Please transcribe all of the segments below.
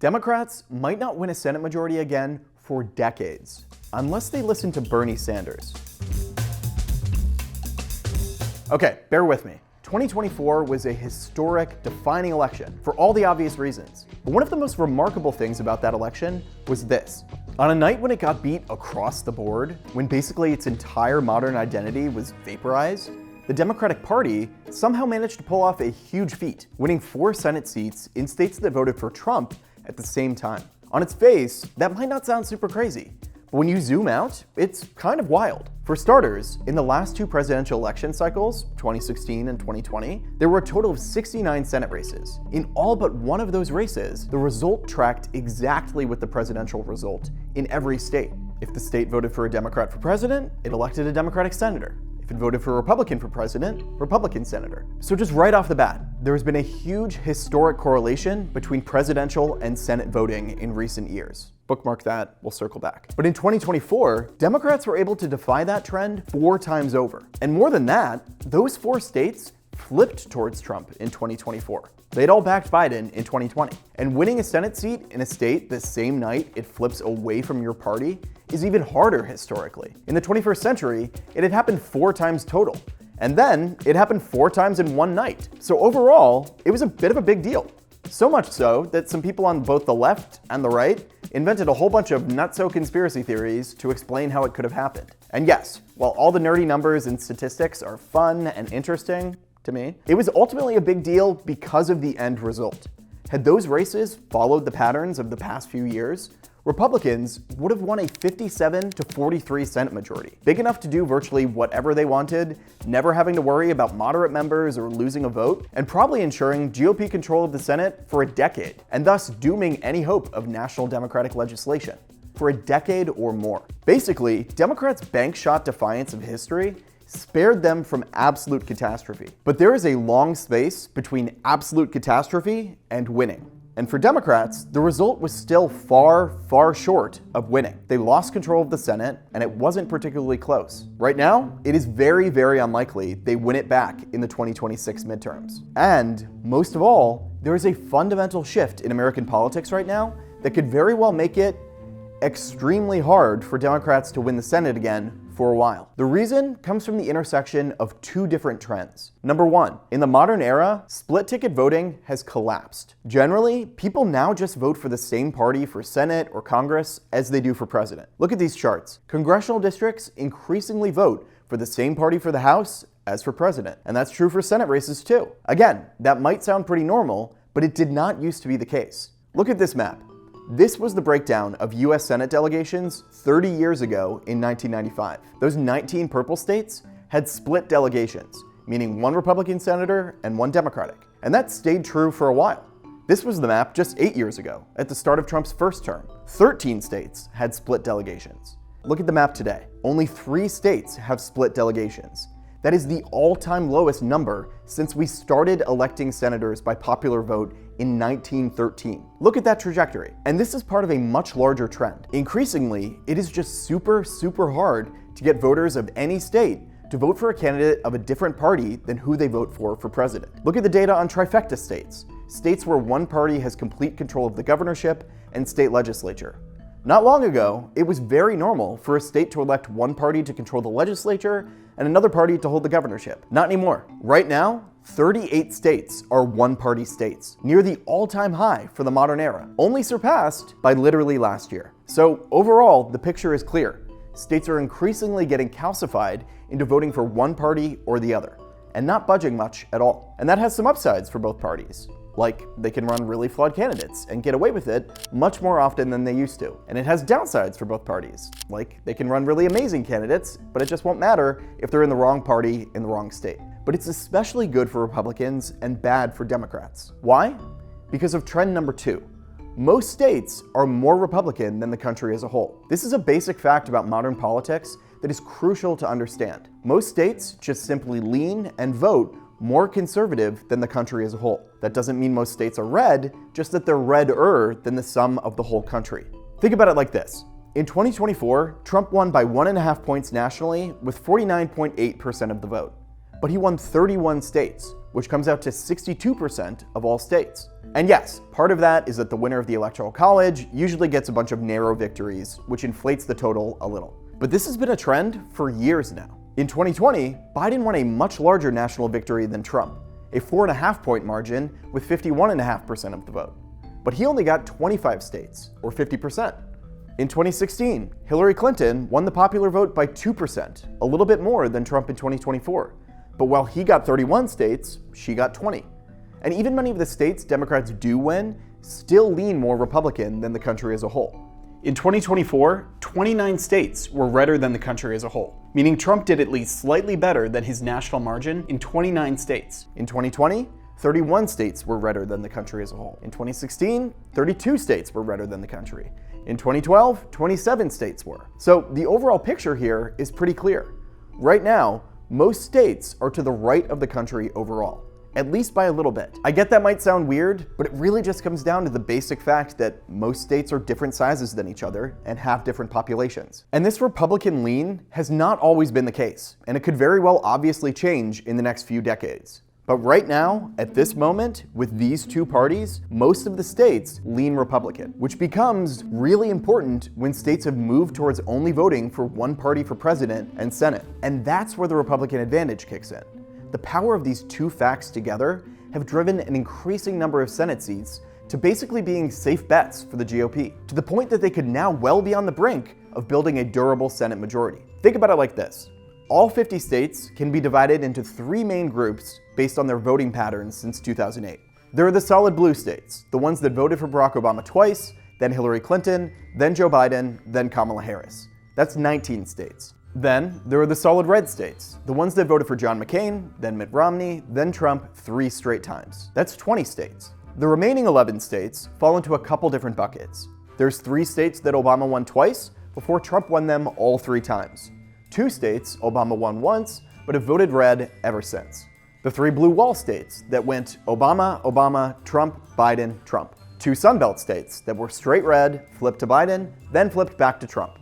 Democrats might not win a Senate majority again for decades, unless they listen to Bernie Sanders. Okay, bear with me. 2024 was a historic, defining election for all the obvious reasons. But one of the most remarkable things about that election was this. On a night when it got beat across the board, when basically its entire modern identity was vaporized, the Democratic Party somehow managed to pull off a huge feat, winning 4 Senate seats in states that voted for Trump at the same time. On its face, that might not sound super crazy, but when you zoom out, it's kind of wild. For starters, in the last 2 presidential election cycles, 2016 and 2020, there were a total of 69 Senate races. In all but one of those races, the result tracked exactly with the presidential result in every state. If the state voted for a Democrat for president, it elected a Democratic senator. If it voted for a Republican for president, Republican senator. So just right off the bat, there has been a huge historic correlation between presidential and Senate voting in recent years. Bookmark that, we'll circle back. But in 2024, Democrats were able to defy that trend 4 times over. And more than that, those 4 states flipped towards Trump in 2024. They'd all backed Biden in 2020. And winning a Senate seat in a state the same night it flips away from your party is even harder historically. In the 21st century, it had happened 4 times total. And then it happened 4 times in one night. So overall, it was a bit of a big deal. So much so that some people on both the left and the right invented a whole bunch of nutso conspiracy theories to explain how it could have happened. And yes, while all the nerdy numbers and statistics are fun and interesting to me, it was ultimately a big deal because of the end result. Had those races followed the patterns of the past few years, Republicans would have won a 57 to 43 Senate majority, big enough to do virtually whatever they wanted, never having to worry about moderate members or losing a vote, and probably ensuring GOP control of the Senate for a decade, and thus dooming any hope of national Democratic legislation for a decade or more. Basically, Democrats' bank shot defiance of history spared them from absolute catastrophe. But there is a long space between absolute catastrophe and winning. And for Democrats, the result was still far, far short of winning. They lost control of the Senate, and it wasn't particularly close. Right now, it is very, very unlikely they win it back in the 2026 midterms. And most of all, there is a fundamental shift in American politics right now that could very well make it extremely hard for Democrats to win the Senate again for a while. The reason comes from the intersection of 2 different trends. Number 1, in the modern era, split ticket voting has collapsed. Generally, people now just vote for the same party for Senate or Congress as they do for president. Look at these charts. Congressional districts increasingly vote for the same party for the House as for president. And that's true for Senate races too. Again, that might sound pretty normal, but it did not used to be the case. Look at this map. This was the breakdown of US Senate delegations 30 years ago in 1995. Those 19 purple states had split delegations, meaning 1 Republican senator and 1 Democratic. And that stayed true for a while. This was the map just 8 years ago, at the start of Trump's first term. 13 states had split delegations. Look at the map today. Only 3 states have split delegations. That is the all-time lowest number since we started electing senators by popular vote in 1913. Look at that trajectory. And this is part of a much larger trend. Increasingly, it is just super hard to get voters of any state to vote for a candidate of a different party than who they vote for president. Look at the data on trifecta states, states where one party has complete control of the governorship and state legislature. Not long ago, it was very normal for a state to elect one party to control the legislature and another party to hold the governorship. Not anymore. Right now, 38 states are one-party states, near the all-time high for the modern era, only surpassed by literally last year. So overall, the picture is clear. States are increasingly getting calcified into voting for one party or the other, and not budging much at all. And that has some upsides for both parties. Like, they can run really flawed candidates and get away with it much more often than they used to. And it has downsides for both parties. Like, they can run really amazing candidates, but it just won't matter if they're in the wrong party in the wrong state. But it's especially good for Republicans and bad for Democrats. Why? Because of trend number 2. Most states are more Republican than the country as a whole. This is a basic fact about modern politics that is crucial to understand. Most states just simply lean and vote more conservative than the country as a whole. That doesn't mean most states are red, just that they're redder than the sum of the whole country. Think about it like this. In 2024, Trump won by 1.5 points nationally with 49.8% of the vote. But he won 31 states, which comes out to 62% of all states. And yes, part of that is that the winner of the Electoral College usually gets a bunch of narrow victories, which inflates the total a little. But this has been a trend for years now. In 2020, Biden won a much larger national victory than Trump, a 4.5-point margin with 51.5% of the vote. But he only got 25 states, or 50%. In 2016, Hillary Clinton won the popular vote by 2%, a little bit more than Trump in 2024. But while he got 31 states, she got 20. And even many of the states Democrats do win still lean more Republican than the country as a whole. In 2024, 29 states were redder than the country as a whole, meaning Trump did at least slightly better than his national margin in 29 states. In 2020, 31 states were redder than the country as a whole. In 2016, 32 states were redder than the country. In 2012, 27 states were. So the overall picture here is pretty clear. Right now, most states are to the right of the country overall, at least by a little bit. I get that might sound weird, but it really just comes down to the basic fact that most states are different sizes than each other and have different populations. And this Republican lean has not always been the case, and it could very well obviously change in the next few decades. But right now, at this moment, with these two parties, most of the states lean Republican, which becomes really important when states have moved towards only voting for one party for president and Senate. And that's where the Republican advantage kicks in. The power of these two facts together have driven an increasing number of Senate seats to basically being safe bets for the GOP, to the point that they could now well be on the brink of building a durable Senate majority. Think about it like this. All 50 states can be divided into three main groups based on their voting patterns since 2008. There are the solid blue states, the ones that voted for Barack Obama twice, then Hillary Clinton, then Joe Biden, then Kamala Harris. That's 19 states. Then there are the solid red states, the ones that voted for John McCain, then Mitt Romney, then Trump 3 straight times. That's 20 states. The remaining 11 states fall into a couple different buckets. There's 3 states that Obama won twice before Trump won them all 3 times. 2 states Obama won once, but have voted red ever since. The 3 blue wall states that went Obama, Obama, Trump, Biden, Trump. 2 Sunbelt states that were straight red, flipped to Biden, then flipped back to Trump.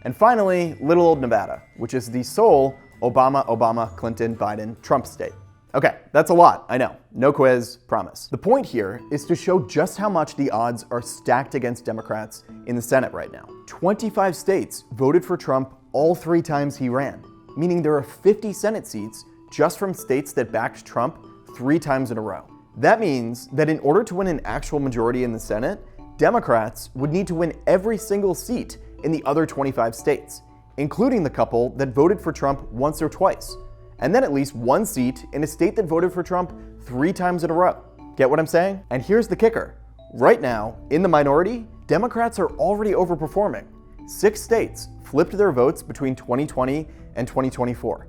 And finally, little old Nevada, which is the sole Obama, Obama, Clinton, Biden, Trump state. Okay, that's a lot, I know. No quiz, promise. The point here is to show just how much the odds are stacked against Democrats in the Senate right now. 25 states voted for Trump all 3 times he ran, meaning there are 50 Senate seats just from states that backed Trump 3 times in a row. That means that in order to win an actual majority in the Senate, Democrats would need to win every single seat in the other 25 states, including the couple that voted for Trump once or twice, and then at least 1 seat in a state that voted for Trump 3 times in a row. Get what I'm saying? And here's the kicker. Right now, in the minority, Democrats are already overperforming. 6 states flipped their votes between 2020 and 2024.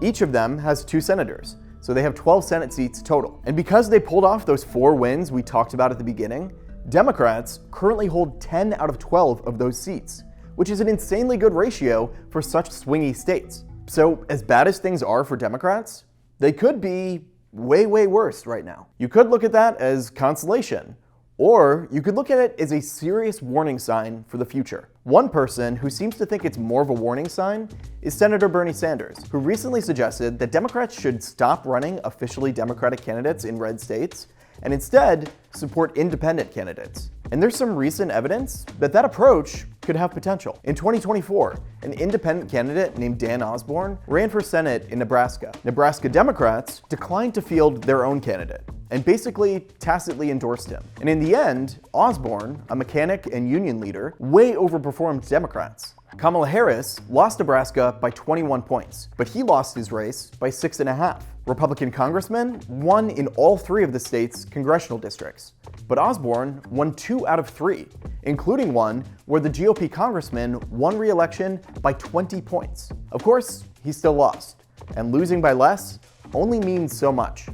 Each of them has 2 senators, so they have 12 Senate seats total. And because they pulled off those 4 wins we talked about at the beginning, Democrats currently hold 10 out of 12 of those seats, which is an insanely good ratio for such swingy states. So as bad as things are for Democrats, they could be way, way worse right now. You could look at that as consolation, or you could look at it as a serious warning sign for the future. One person who seems to think it's more of a warning sign is Senator Bernie Sanders, who recently suggested that Democrats should stop running officially Democratic candidates in red states and instead support independent candidates. And there's some recent evidence that that approach could have potential. In 2024, an independent candidate named Dan Osborne ran for Senate in Nebraska. Nebraska Democrats declined to field their own candidate and basically tacitly endorsed him. And in the end, Osborne, a mechanic and union leader, way overperformed Democrats. Kamala Harris lost Nebraska by 21 points, but he lost his race by 6.5. Republican congressmen won in all 3 of the state's congressional districts, but Osborne won 2 out of 3, including one where the GOP congressman won re-election by 20 points. Of course, he still lost, and losing by less only means so much.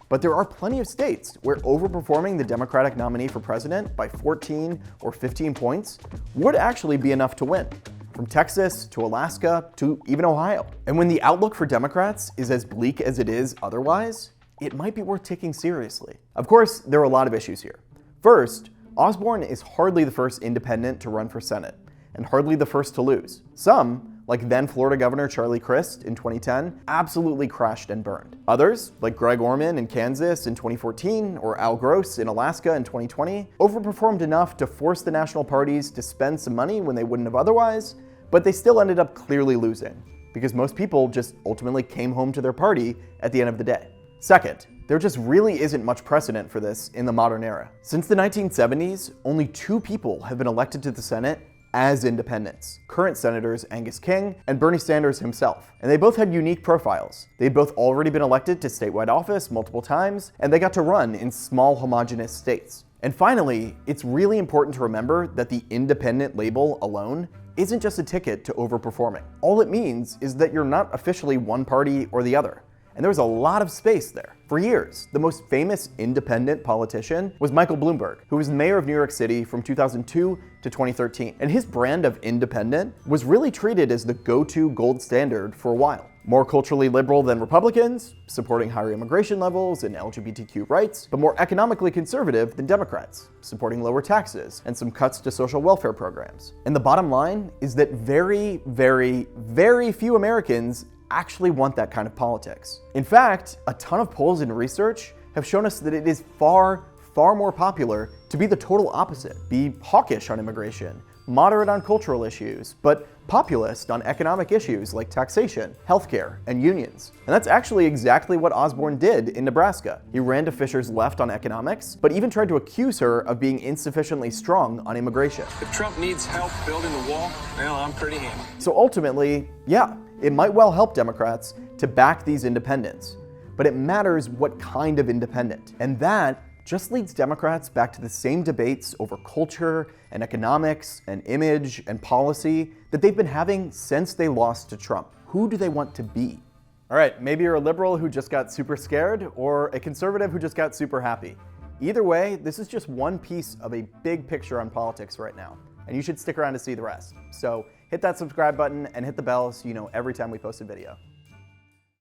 But there are plenty of states where overperforming the Democratic nominee for president by 14 or 15 points would actually be enough to win. From Texas to Alaska to even Ohio. And when the outlook for Democrats is as bleak as it is otherwise, it might be worth taking seriously. Of course, there are a lot of issues here. First, Osborne is hardly the first independent to run for Senate, and hardly the first to lose. Some, like then Florida Governor Charlie Crist in 2010, absolutely crashed and burned. Others, like Greg Orman in Kansas in 2014 or Al Gross in Alaska in 2020, overperformed enough to force the national parties to spend some money when they wouldn't have otherwise, but they still ended up clearly losing, because most people just ultimately came home to their party at the end of the day. Second, there just really isn't much precedent for this in the modern era. Since the 1970s, only 2 people have been elected to the Senate as independents, current Senators Angus King and Bernie Sanders himself. And they both had unique profiles. They'd both already been elected to statewide office multiple times, and they got to run in small homogenous states. And finally, it's really important to remember that the independent label alone isn't just a ticket to overperforming. All it means is that you're not officially one party or the other. And there was a lot of space there. For years, the most famous independent politician was Michael Bloomberg, who was mayor of New York City from 2002 to 2013. And his brand of independent was really treated as the go-to gold standard for a while. More culturally liberal than Republicans, supporting higher immigration levels and LGBTQ rights, but more economically conservative than Democrats, supporting lower taxes and some cuts to social welfare programs. And the bottom line is that very, very, very few Americans actually want that kind of politics. In fact, a ton of polls and research have shown us that it is far, far more popular to be the total opposite. Be hawkish on immigration, moderate on cultural issues, but populist on economic issues like taxation, healthcare, and unions. And that's actually exactly what Osborne did in Nebraska. He ran to Fisher's left on economics, but even tried to accuse her of being insufficiently strong on immigration. If Trump needs help building the wall, well, I'm pretty handy. So ultimately, yeah, it might well help Democrats to back these independents, but it matters what kind of independent. And that just leads Democrats back to the same debates over culture and economics and image and policy that they've been having since they lost to Trump. Who do they want to be? All right, maybe you're a liberal who just got super scared or a conservative who just got super happy. Either way, this is just one piece of a big picture on politics right now, and you should stick around to see the rest. So hit that subscribe button and hit the bell so you know every time we post a video.